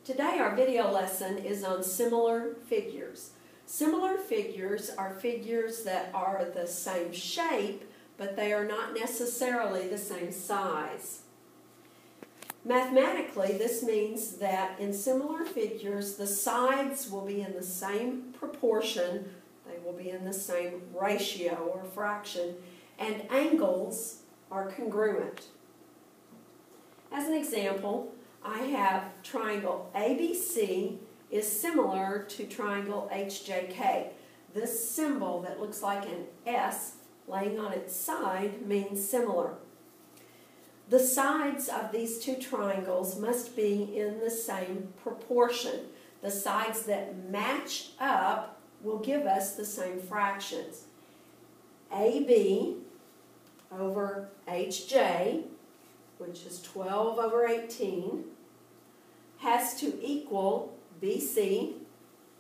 Today our video lesson is on similar figures. Similar figures are figures that are the same shape, but they are not necessarily the same size. Mathematically, this means that in similar figures, the sides will be in the same proportion, they will be in the same ratio or fraction, and angles are congruent. As an example, I have triangle ABC is similar to triangle HJK. This symbol that looks like an S laying on its side means similar. The sides of these two triangles must be in the same proportion. The sides that match up will give us the same fractions. AB over HJ, which is 12 over 18, has to equal BC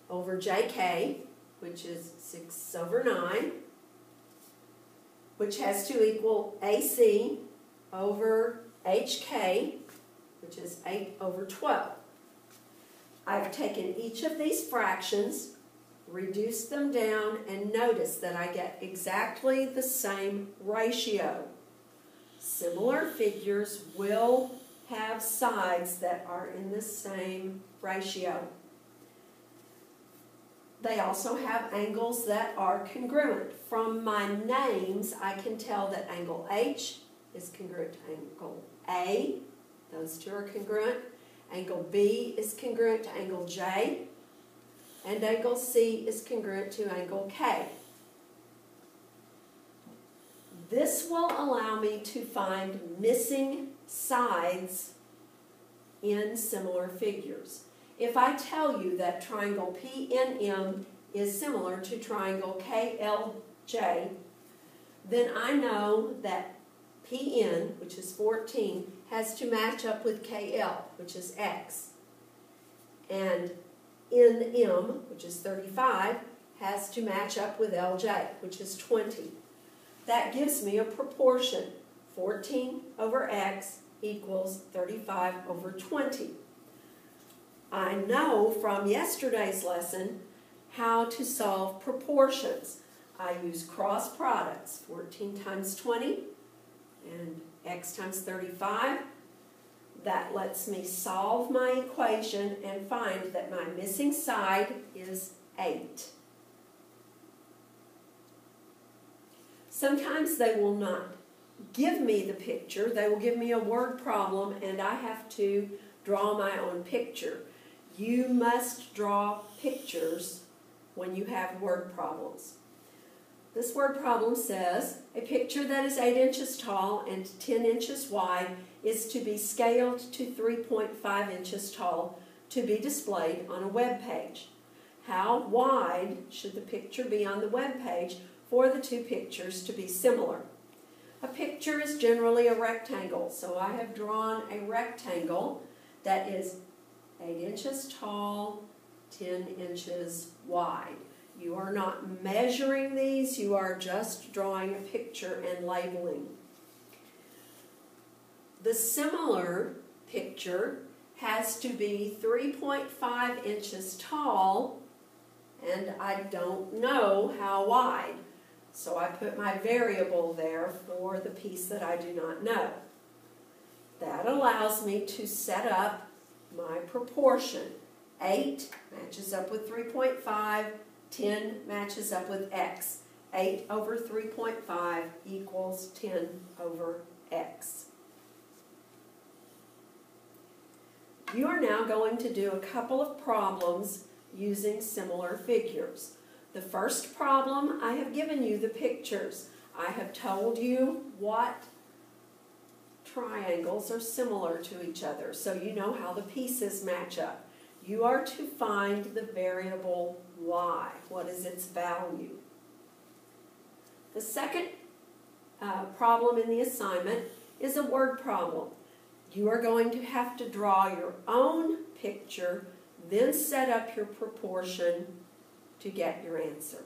over JK, which is 6 over 9, which has to equal AC over HK, which is 8 over 12. I've taken each of these fractions, reduced them down, and notice that I get exactly the same ratio. Similar figures will have sides that are in the same ratio. They also have angles that are congruent. From my names, I can tell that angle H is congruent to angle A. Those two are congruent. Angle B is congruent to angle J. And angle C is congruent to angle K. This will allow me to find missing sides in similar figures. If I tell you that triangle PNM is similar to triangle KLJ, then I know that PN, which is 14, has to match up with KL, which is X. And NM, which is 35, has to match up with LJ, which is 20. That gives me a proportion. 14 over X equals 35 over 20. I know from yesterday's lesson how to solve proportions. I use cross products, 14 times 20 and X times 35. That lets me solve my equation and find that my missing side is 8. Sometimes they will not give me the picture. They will give me a word problem and I have to draw my own picture. You must draw pictures when you have word problems. This word problem says, a picture that is 8 inches tall and 10 inches wide is to be scaled to 3.5 inches tall to be displayed on a web page. How wide should the picture be on the web page for the two pictures to be similar? A picture is generally a rectangle, so I have drawn a rectangle that is 8 inches tall, 10 inches wide. You are not measuring these, you are just drawing a picture and labeling. The similar picture has to be 3.5 inches tall, and I don't know how wide. So I put my variable there for the piece that I do not know. That allows me to set up my proportion. 8 matches up with 3.5, 10 matches up with X. 8 over 3.5 equals 10 over X. You are now going to do a couple of problems using similar figures. The first problem, I have given you the pictures. I have told you what triangles are similar to each other, so you know how the pieces match up. You are to find the variable y. What is its value? The second problem in the assignment is a word problem. You are going to have to draw your own picture, then set up your proportion to get your answer.